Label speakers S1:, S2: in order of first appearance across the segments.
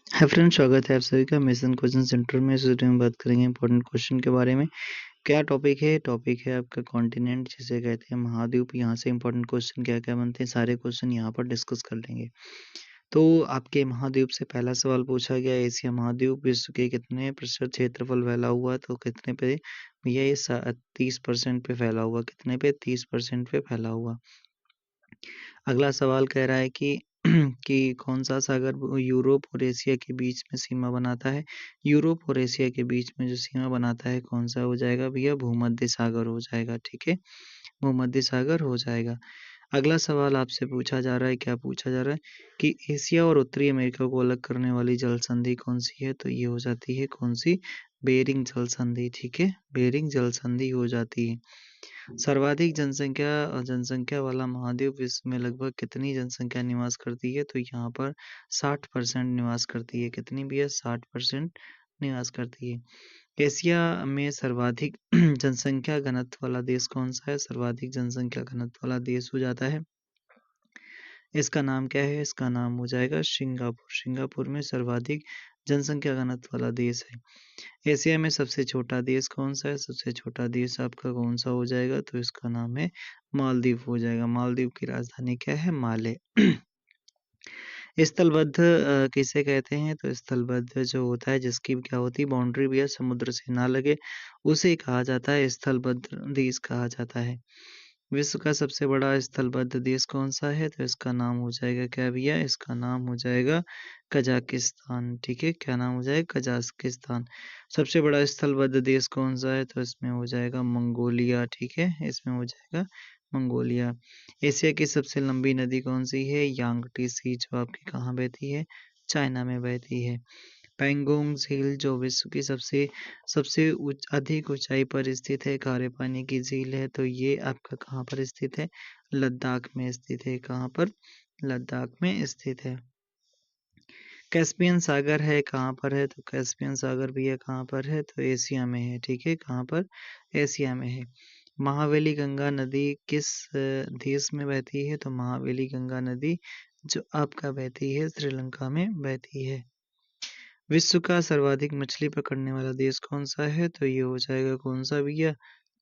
S1: Hi friends, स्वागत है आप सभी का मिशन क्वेश्चन सेंटर में। इस वीडियो में बात करेंगे इंपॉर्टेंट क्वेश्चन के बारे में। क्या टॉपिक है? टॉपिक है आपका कॉन्टिनेंट, जिसे कहते हैं महाद्वीप। यहाँ से इंपॉर्टेंट क्वेश्चन क्या क्या बनते हैं, सारे क्वेश्चन यहाँ पर डिस्कस कर लेंगे। तो आपके महाद्वीप से पहला सवाल पूछा गया, एशिया महाद्वीप विश्व के कितने प्रतिशत क्षेत्रफल फैला हुआ? तो कितने पे भैया? ये 30% पे फैला हुआ। कितने पे? 30% पे फैला हुआ। अगला सवाल कह रहा है कि कि कौन सा सागर यूरोप और एशिया के बीच में सीमा बनाता है? यूरोप और एशिया के बीच में जो सीमा बनाता है, कौन सा हो जाएगा भैया? भूमध्य सागर हो जाएगा। ठीक है, भूमध्य सागर हो जाएगा। अगला सवाल आपसे पूछा जा रहा है, क्या पूछा जा रहा है कि एशिया और उत्तरी अमेरिका को अलग करने वाली जल संधि कौन सी है? तो ये हो जाती है कौन सी? बेरिंग जल संधि। ठीक है, बेरिंग जल संधि हो जाती है। सर्वाधिक जनसंख्या वाला महाद्वीप विश्व में लगभग कितनी जनसंख्या निवास करती है? तो यहाँ पर 60% निवास करती है। कितनी भी है? 60% निवास करती है। एशिया में सर्वाधिक जनसंख्या घनत्व वाला देश कौन सा है? सर्वाधिक जनसंख्या घनत्व वाला देश हो जाता है, इसका नाम क्या है? इसका नाम हो जाएगा सिंगापुर। सिंगापुर में सर्वाधिक जनसंख्या घनत्व वाला देश है। एशिया में सबसे छोटा देश कौन सा है? सबसे छोटा देश आपका कौन सा हो जाएगा? तो इसका नाम है मालदीव हो जाएगा। मालदीव की राजधानी क्या है? माले। स्थलबद्ध किसे कहते हैं? तो स्थलबद्ध जो होता है, जिसकी क्या होती है? बाउंड्री भी है, समुद्र से ना लगे, उसे कहा जाता है स्थलबद्ध देश कहा जाता है। विश्व का सबसे बड़ा स्थलबद्ध देश कौन सा है? तो इसका नाम हो जाएगा क्या भैया? इसका नाम हो जाएगा कजाकिस्तान। ठीक है, क्या नाम हो जाएगा? कजाकिस्तान। सबसे बड़ा स्थलबद्ध देश कौन सा है? तो इसमें हो जाएगा मंगोलिया। ठीक है, इसमें हो जाएगा मंगोलिया। एशिया की सबसे लंबी नदी कौन सी है? यांगटीसी, जो आपकी कहाँ बहती है? चाइना में बहती है। पैंगोंग झील जो विश्व की सबसे सबसे अधिक ऊंचाई पर स्थित है, खारे पानी की झील है, तो ये आपका कहाँ पर स्थित है? लद्दाख में स्थित है। कहाँ पर? लद्दाख में स्थित है। कैस्पियन सागर है, कहाँ पर है? तो कैस्पियन सागर भी है, कहाँ पर है? तो एशिया में है। ठीक है, कहाँ पर? एशिया में है। महावेली गंगा नदी किस देश में बहती है? तो महावेली गंगा नदी जो आपका बहती है, श्रीलंका में बहती है। विश्व का सर्वाधिक मछली पकड़ने वाला देश कौन सा है? तो ये हो जाएगा कौन सा भैया?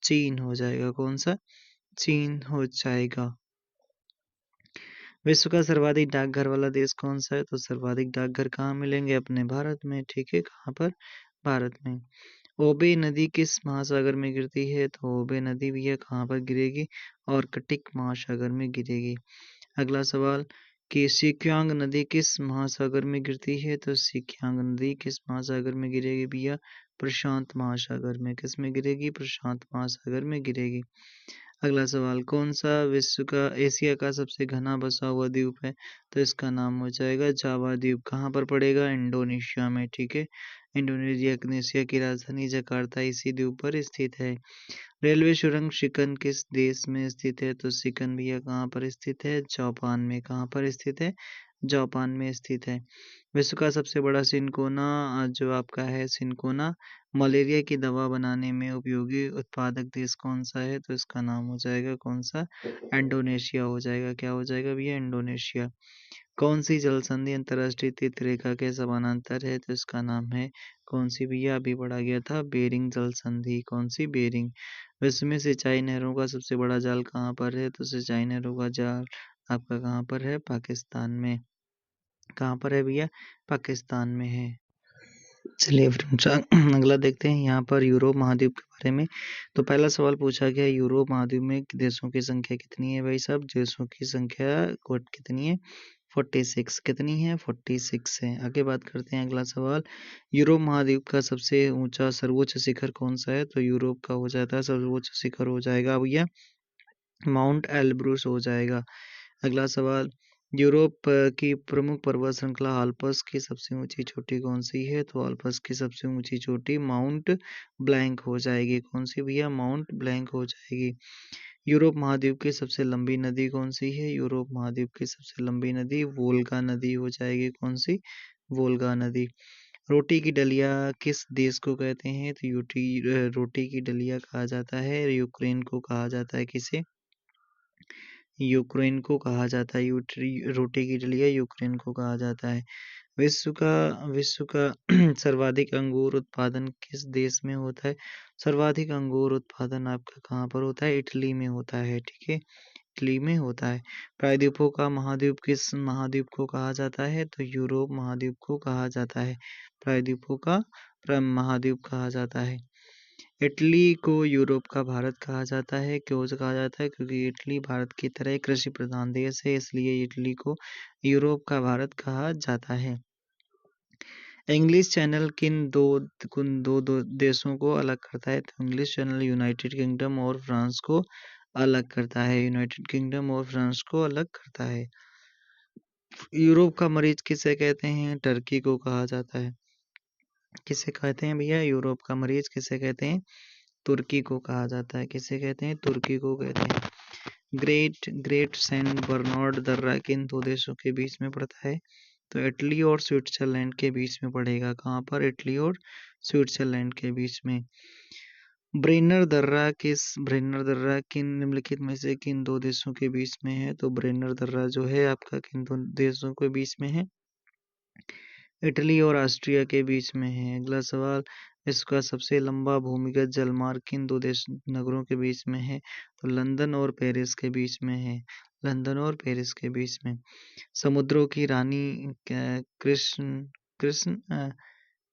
S1: चीन हो जाएगा। कौन सा? चीन हो जाएगा। विश्व का सर्वाधिक डाकघर वाला देश कौन सा है? तो सर्वाधिक डाकघर कहाँ मिलेंगे? अपने भारत में। ठीक है, कहाँ पर? भारत में। ओबे नदी किस महासागर में गिरती है? तो ओबे नदी भी है, कहाँ पर गिरेगी? आर्कटिक महासागर में गिरेगी। अगला सवाल कि सिक्यांग नदी किस महासागर में गिरती है? तो सिक्यांग नदी किस महासागर में गिरेगी भैया? प्रशांत महासागर में। किस में गिरेगी? प्रशांत महासागर में गिरेगी। अगला सवाल, कौन सा विश्व का एशिया का सबसे घना बसा हुआ द्वीप है? तो इसका नाम हो जाएगा जावा द्वीप। कहाँ पर पड़ेगा? इंडोनेशिया में। ठीक है, इंडोनेशिया की राजधानी जकार्ता इसी द्वीप पर स्थित है। रेलवे सुरंग शिकन किस देश में स्थित है? तो शिकन भैया कहाँ पर स्थित है? जापान में। कहाँ पर स्थित है? जापान में स्थित है। विश्व का सबसे बड़ा सिनकोना जो आपका है, सिनकोना मलेरिया की दवा बनाने में उपयोगी उत्पादक देश कौन सा है? तो इसका नाम हो जाएगा कौन सा? इंडोनेशिया हो जाएगा। क्या हो जाएगा भैया? इंडोनेशिया। कौन सी जल संधि अंतरराष्ट्रीय तीर्थ रेखा के समानांतर है? तो इसका नाम है कौन सी भैया? अभी पढ़ा गया था, बेरिंग जल संधि। कौन सी? बेरिंग। विश्व में सिंचाई नहरों का सबसे बड़ा जाल कहाँ पर है? तो सिंचाई नहरों का जाल आपका कहाँ पर है? पाकिस्तान में। कहाँ पर है भैया? पाकिस्तान में है। चलिए फ्रेंड्स, अगला देखते हैं यहाँ पर यूरोप महाद्वीप के बारे में। तो पहला सवाल पूछा गया, यूरोप महाद्वीप में देशों की संख्या कितनी है? भाई साहब, देशों की संख्या कितनी है? 46। कितनी है? 46 है। आगे बात करते हैं, अगला सवाल, यूरोप महाद्वीप का सबसे ऊंचा सर्वोच्च शिखर कौन सा है? तो यूरोप का हो जाता है सर्वोच्च शिखर हो जाएगा भैया माउंट एल्ब्रूस हो जाएगा। अगला सवाल, यूरोप की प्रमुख पर्वत श्रृंखला आल्प्स की सबसे ऊंची चोटी कौन सी है? तो आल्प्स की सबसे ऊंची चोटी माउंट ब्लैंक हो जाएगी। कौन सी भैया? माउंट ब्लैंक हो जाएगी। यूरोप महाद्वीप की सबसे लंबी नदी कौन सी है? यूरोप महाद्वीप की सबसे लंबी नदी वोल्गा नदी हो जाएगी। कौन सी? वोल्गा नदी। रोटी की डलिया किस देश को कहते हैं? तो रोटी की डलिया कहा जाता है यूक्रेन को। कहा जाता है किसे? यूक्रेन को कहा जाता है। रोटी की डलिया यूक्रेन को कहा जाता है। विश्व का सर्वाधिक अंगूर उत्पादन किस देश में होता है? सर्वाधिक अंगूर उत्पादन आपका कहाँ पर होता है? इटली में होता है, ठीक है, इटली में होता है। प्रायद्वीपों का महाद्वीप किस महाद्वीप को कहा जाता है? तो यूरोप महाद्वीप को कहा जाता है। प्रायद्वीपों का महाद्वीप कहा जाता है। इटली को यूरोप का भारत कहा जाता है। क्यों कहा जाता है? क्योंकि इटली भारत की तरह एक कृषि प्रधान देश है, इसलिए इटली को यूरोप का भारत कहा जाता है। इंग्लिश चैनल किन दो देशों को अलग करता है? तो इंग्लिश चैनल यूनाइटेड किंगडम और फ्रांस को अलग करता है। यूनाइटेड किंगडम और फ्रांस को अलग करता है। यूरोप का मरीज किसे कहते हैं? टर्की को कहा जाता है। किसे कहते हैं भैया? यूरोप का मरीज किसे कहते हैं? तुर्की को कहा जाता है। किसे कहते हैं? तुर्की को कहते हैं। ग्रेट सेंट बर्नार्ड दर्रा किन दो देशों के बीच में पड़ता है? तो इटली और स्विट्जरलैंड के बीच में पड़ेगा। कहाँ पर? इटली और स्विट्जरलैंड के बीच में। ब्रेनर दर्रा किन निम्नलिखित में से किन दो देशों के बीच में है? तो ब्रेनर दर्रा जो है आपका किन दो देशों के बीच में है? इटली और ऑस्ट्रिया के बीच में है। अगला सवाल, इसका सबसे लंबा भूमिगत जलमार्ग किन दो देश नगरों के बीच में है? तो लंदन और पेरिस के बीच में है। लंदन और पेरिस के बीच में। समुद्रों की रानी कृष्ण कृष्ण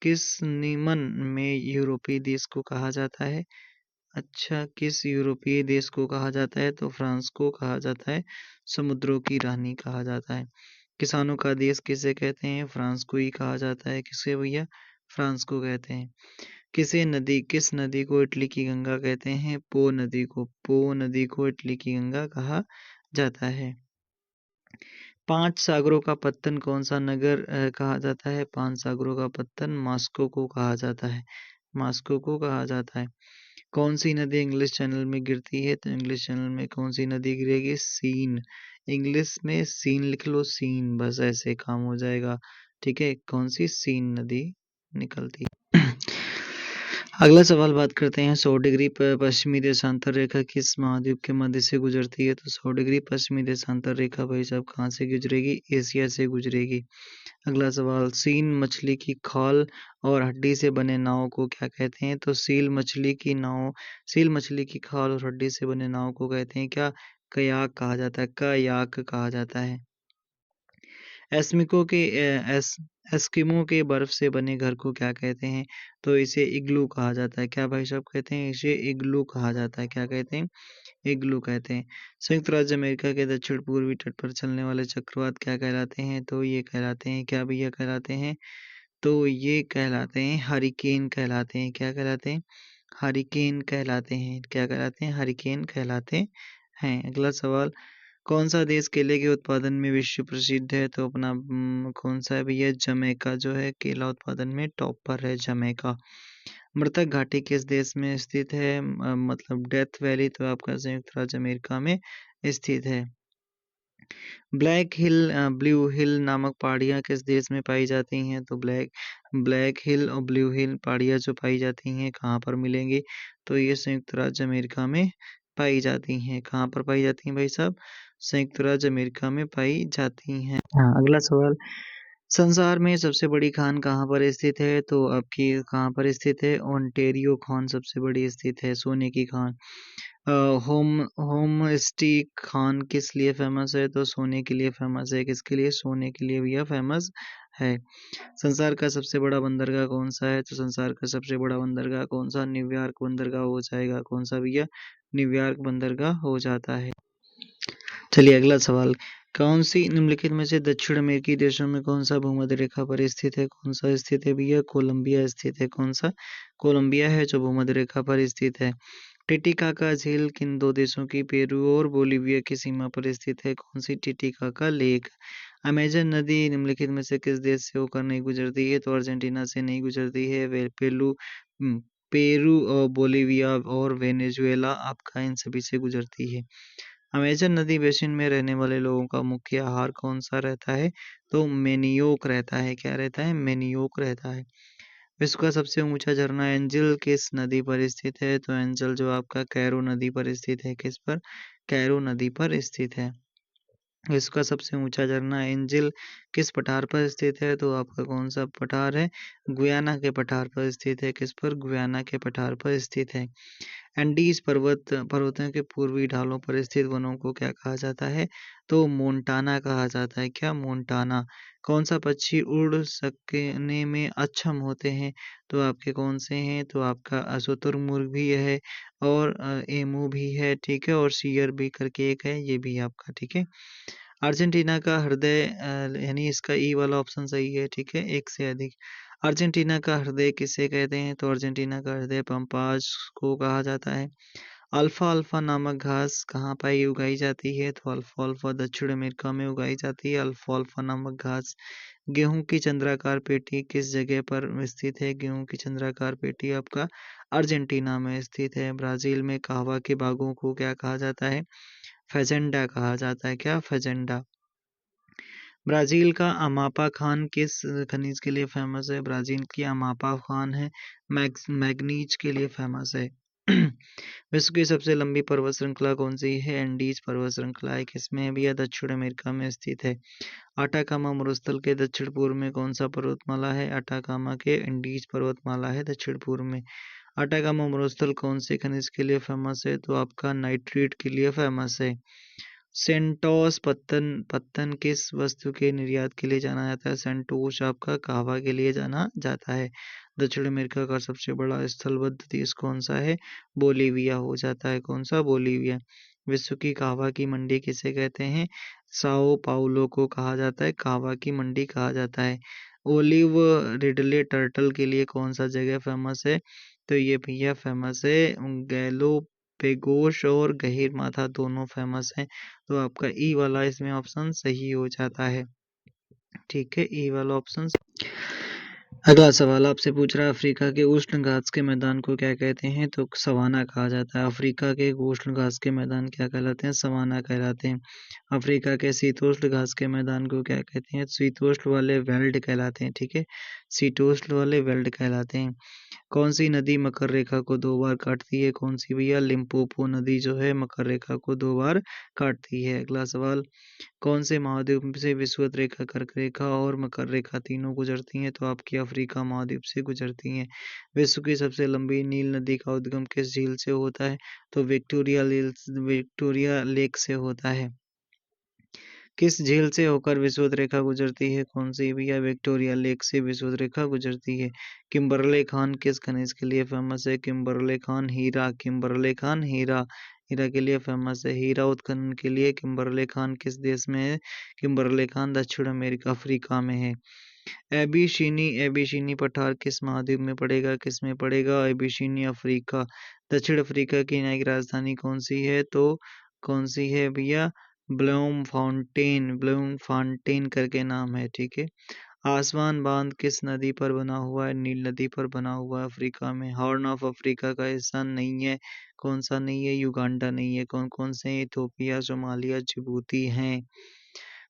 S1: किस निमन में यूरोपीय देश को कहा जाता है? अच्छा, किस यूरोपीय देश को कहा जाता है? तो फ्रांस को कहा जाता है समुद्रों की रानी कहा जाता है। किसानों का देश किसे कहते हैं? फ्रांस को ही कहा जाता है। किसे भैया? फ्रांस को कहते हैं। किस नदी को इटली की गंगा कहते हैं? पो नदी को इटली की गंगा कहा जाता है। 5 सागरों का पत्तन कौन सा नगर कहा जाता है? 5 सागरों का पत्तन मॉस्को को कहा जाता है। मॉस्को को कहा जाता है। कौन सी नदी इंग्लिश चैनल में गिरती है? तो इंग्लिश चैनल में कौन सी नदी गिरेगी? सीन। इंग्लिश में सीन लिख लो, सीन, बस ऐसे काम हो जाएगा, ठीक है। कौन सी? सीन नदी निकलती है। अगला सवाल बात करते हैं 100 डिग्री पश्चिमी देशांतर रेखा किस महाद्वीप के मध्य से गुजरती है? तो 100 डिग्री पश्चिमी देशांतर रेखा भाई साहब कहाँ से गुजरेगी? एशिया से गुजरेगी। अगला सवाल, सील मछली की खाल और हड्डी से बने नाव को क्या कहते हैं? तो सील मछली की खाल और हड्डी से बने नाव को कहते हैं क्या? कयाक कहा जाता है। कयाक कहा जाता है। एस्किमो के बर्फ से बने घर को क्या कहते हैं? तो इसे इग्लू कहा जाता है। क्या भाई साहब कहते हैं? इसे इग्लू कहा जाता है। क्या कहते हैं? इग्लू कहते हैं। संयुक्त राज्य अमेरिका के दक्षिण पूर्वी तट पर चलने वाले चक्रवात क्या कहलाते हैं? तो ये कहलाते हैं क्या भैया? कहलाते हैं, तो ये कहलाते हैं हरिकेन कहलाते हैं। क्या कहलाते हैं? हरिकेन कहलाते हैं। क्या कहलाते हैं? हरिकेन कहलाते हैं। अगला सवाल, कौन सा देश केले के उत्पादन में विश्व प्रसिद्ध है? तो अपना कौन सा है भैया? जमैका जो है केला उत्पादन में टॉप पर है, जमैका। मृतक घाटी किस देश में स्थित है? मतलब डेथ वैली तो आपका संयुक्त राज्य अमेरिका में स्थित है। ब्लू हिल नामक पहाड़ियाँ किस देश में पाई जाती हैं? तो ब्लैक हिल और ब्लू हिल पहाड़ियाँ जो पाई जाती हैं कहाँ पर मिलेंगी? तो ये संयुक्त राज्य अमेरिका में पाई जाती हैं। कहाँ पर पाई जाती हैं भाई साहब? संयुक्त राज्य अमेरिका में पाई जाती हैं। हाँ, अगला सवाल, संसार में सबसे बड़ी खान कहाँ पर स्थित है? तो आपकी कहाँ पर स्थित है? ओंटेरियो खान सबसे बड़ी स्थित है, सोने की खान। होम स्टीक खान किस लिए फेमस है? तो सोने के लिए फेमस है। किसके लिए? सोने के लिए भैया फेमस है। संसार का सबसे बड़ा बंदरगाह कौन सा है? तो संसार का सबसे बड़ा बंदरगाह कौन सा? न्यूयॉर्क बंदरगाह हो जाएगा। कौन सा भैया? न्यूयॉर्क बंदरगाह हो जाता है। चलिए अगला सवाल, कौन सी निम्नलिखित में से दक्षिण अमेरिकी देशों में कौन सा भूमध्य रेखा पर स्थित है? कौन सा स्थित है भैया? कोलंबिया स्थित है। कौन सा? कोलंबिया है जो भूमध्य रेखा पर स्थित है। टिटिकाका झील किन दो देशों की, पेरू और बोलीविया की सीमा पर स्थित है? कौन सी? Titicaca lake. अमेजन नदी निम्नलिखित में से किस देश से होकर नहीं गुजरती है? तो अर्जेंटीना से नहीं गुजरती है। पेरू और बोलीविया और वेनेजुएला आपका इन सभी से गुजरती है। अमेजन नदी बेसिन में रहने वाले लोगों का मुख्य आहार कौन सा रहता है? तो मेनियोक रहता है। क्या रहता है? मेनियोक रहता है। विश्व का सबसे ऊंचा झरना एंजल किस नदी पर स्थित है? तो एंजल जो आपका कैरो नदी पर स्थित है। किस पर? कैरो नदी पर स्थित है। विश्व का सबसे ऊंचा झरना एंजिल किस पठार पर स्थित है? तो आपका कौन सा पठार है? गुयाना के पठार पर स्थित है। किस पर? गुयाना के पठार पर स्थित है। एंडीज पर्वतों के पूर्वी ढालों पर स्थित वनों को क्या कहा जाता है? तो मोंटाना कहा जाता है। क्या? मोंटाना। कौन सा पक्षी उड़ सकने में अक्षम होते हैं? तो आपके कौन से हैं? तो आपका शुतुरमुर्ग भी है और एमू भी है, ठीक है, और सियर भी करके एक है, ये भी आपका, ठीक है। अर्जेंटीना का हृदय यानी इसका ई वाला ऑप्शन सही है, ठीक है, एक से अधिक। अर्जेंटीना का हृदय किसे कहते हैं? तो अर्जेंटीना का हृदय पंपाज को कहा जाता है। अल्फा अल्फा नामक घास कहाँ पाई उगाई जाती है? तो अल्फा अल्फा दक्षिण अमेरिका में उगाई जाती है अल्फा अल्फा नामक घास। गेहूं की चंद्राकार पेटी किस जगह पर स्थित है? गेहूं की चंद्राकार पेटी आपका अर्जेंटीना में स्थित है। ब्राजील में कहवा के बागों को क्या कहा जाता है? फेजेंडा कहा जाता है। क्या? फेजेंडा। ब्राजील का अमापा खान किस खनिज के लिए फेमस है? ब्राजील की अमापा खान है मैग्नीज के लिए फेमस है। विश्व की सबसे लंबी पर्वत श्रृंखला कौन सी है? एंडीज पर्वत श्रृंखला है। किसमें है भैया? दक्षिण अमेरिका में स्थित है। अटाकामा मरुस्थल के दक्षिण पूर्व में कौन सा पर्वतमाला है? अटाकामा के एंडीज पर्वतमाला है दक्षिण पूर्व में। अटाकामा मरुस्थल कौन से खनिज के लिए फेमस है? तो आपका नाइट्रेट के लिए फेमस है। सेंटोस पत्तन पत्तन किस वस्तु के निर्यात के लिए जाना जाता है? सेंटोस आपका कहवा के लिए जाना जाता है। दक्षिण अमेरिका का सबसे बड़ा स्थलबद्ध देश कौन सा है? बोलीविया हो जाता है। कौन सा? बोलीविया। विश्व की कहवा की मंडी किसे कहते हैं? साओ पाउलो को कहा जाता है कहवा की मंडी कहा जाता है। ओलिव रिडले टर्टल के लिए कौन सा जगह फेमस है? तो ये भैया फेमस है गैलोपेगोस और गहीर माथा दोनों फेमस हैं। तो आपका ई वाला इसमें ऑप्शन सही हो जाता है, ठीक है, ई वाला ऑप्शन। अगला सवाल आपसे पूछ रहा है अफ्रीका के उष्ण घास के मैदान को क्या कहते हैं? तो सवाना कहा जाता है। अफ्रीका के उष्ण घास के मैदान क्या कहलाते हैं? सवाना कहलाते हैं। अफ्रीका के शीतोष्ण घास के मैदान को क्या कहते हैं? शीतोष्ण वाले वेल्ड कहलाते हैं, ठीक है, शीतोष्ण वाले वेल्ड कहलाते हैं। कौन सी नदी मकर रेखा को 2 बार काटती है? कौन सी भैया? लिम्पोपो नदी जो है मकर रेखा को 2 बार काटती है। अगला सवाल, कौन से महाद्वीप से विषुवत रेखा, कर्क रेखा और मकर रेखा तीनों गुजरती हैं? तो आपकी अफ्रीका महाद्वीप से गुजरती हैं। विश्व की सबसे लंबी नील नदी का उद्गम किस झील से होता है? तो विक्टोरिया लेक से होता है। किस झील से होकर विषुवत रेखा गुजरती है? कौन सी भैया? विक्टोरिया लेक से विषुवत रेखा गुजरती है। किम्बरले खान किस खनिज के लिए फेमस है? किम्बरले खान हीरा, किम्बरले खान हीरा, हीरा के लिए फेमस है। हीरा उत्खनन के लिए किम्बरले खान किस देश में है? किम्बरले खान दक्षिण अमेरिका अफ्रीका में है। एबीशीनी पठार किस महाद्वीप में पड़ेगा? किस में पड़ेगा? एबीशीनी अफ्रीका। दक्षिण अफ्रीका की न्यायिक राजधानी कौन सी है? तो कौन सी है भैया? ब्लूम फाउंटेन करके नाम है, ठीक है। आसवान बांध किस नदी पर बना हुआ है? नील नदी पर बना हुआ है अफ्रीका में। हॉर्न ऑफ अफ्रीका का हिस्सा नहीं है। कौन सा नहीं है? युगांडा नहीं है। कौन कौन से? इथोपिया, सोमालिया, जिबूती हैं।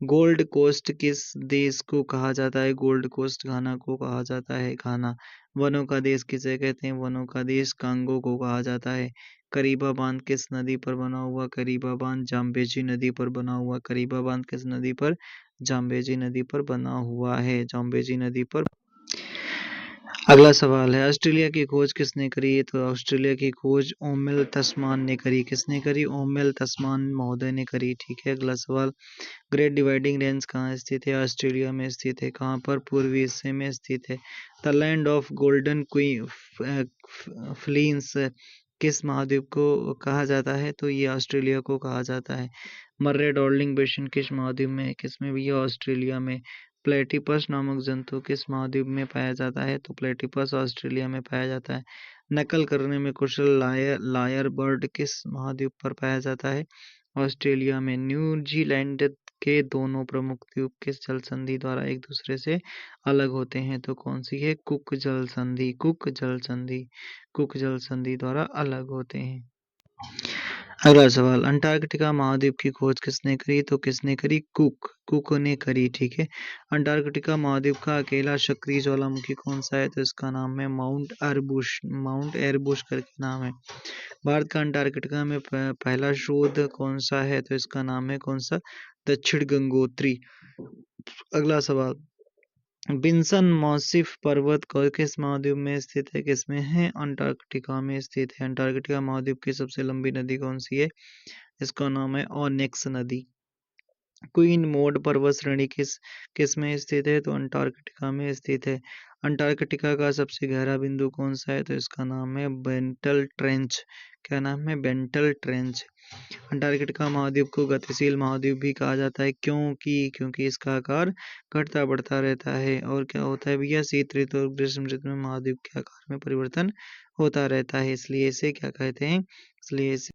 S1: गोल्ड कोस्ट किस देश को कहा जाता है? गोल्ड कोस्ट घाना को कहा जाता है। घाना। वनों का देश किसे कहते हैं? वनों का देश कांगो को कहा जाता है। करीबा बांध किस नदी पर बना हुआ? करीबा बांध जाम्बेजी नदी पर बना हुआ। करीबा बांध किस नदी पर? जाम्बेजी नदी पर बना हुआ है। जाम्बेजी नदी पर। अगला सवाल है ऑस्ट्रेलिया की खोज किसने करी? तो ऑस्ट्रेलिया की खोज ओमेल तस्मान ने करी। किसने करी? ओमेल तस्मान महोदय ने करी, ठीक है। अगला सवाल, ग्रेट डिवाइडिंग रेंज कहाँ स्थित है? ऑस्ट्रेलिया में स्थित है। कहाँ पर? पूर्वी हिस्से में स्थित है। द लैंड ऑफ गोल्डन फ्लीन्स किस महाद्वीप को कहा जाता है? तो ये ऑस्ट्रेलिया को कहा जाता है। मर्रे डार्लिंग बेसिन किस महाद्वीप में है? किसमें भी? ऑस्ट्रेलिया में। प्लेटिपस नामक जंतु किस महाद्वीप में पाया जाता है? तो प्लेटिपस ऑस्ट्रेलिया में पाया जाता है। नकल करने में कुशल लायर बर्ड किस महाद्वीप पर पाया जाता है? ऑस्ट्रेलिया में। न्यूजीलैंड के दोनों प्रमुख द्वीप किस जल संधि द्वारा एक दूसरे से अलग होते हैं? तो कौन सी है? कुक जल संधि, कुक जल संधि, कुक जल संधि द्वारा अलग होते हैं। अगला सवाल, अंटार्कटिका महाद्वीप की खोज किसने करी? तो किसने करी? कुक ने करी, ठीक है। अंटार्कटिका महाद्वीप का अकेला सक्रिय ज्वालामुखी कौन सा है? तो इसका नाम है माउंट एरबुश करके नाम है। भारत का अंटार्कटिका में पहला शोध कौन सा है? तो इसका नाम है कौन सा? दक्षिण गंगोत्री। अगला सवाल, बिन्सन मॉसिफ पर्वत किस महाद्वीप में स्थित है? किसमें है? अंटार्कटिका में स्थित है। अंटार्कटिका महाद्वीप की सबसे लंबी नदी कौन सी है? इसका नाम है ओनेक्स नदी। क्वीन मॉड पर्वत श्रेणी किस में स्थित है? तो अंटार्कटिका में स्थित है। अंटार्कटिका का सबसे गहरा बिंदु कौन सा है? तो इसका नाम है बेंटल ट्रेंच। क्या नाम है? बेंटल ट्रेंच। अंटार्कटिका महाद्वीप को गतिशील महाद्वीप भी कहा जाता है, क्योंकि इसका आकार घटता बढ़ता रहता है। और क्या होता है भैया? शीत ऋतु और ग्रीष्म ऋतु में महाद्वीप के आकार में परिवर्तन होता रहता है, इसलिए इसे क्या कहते हैं? इसलिए इसे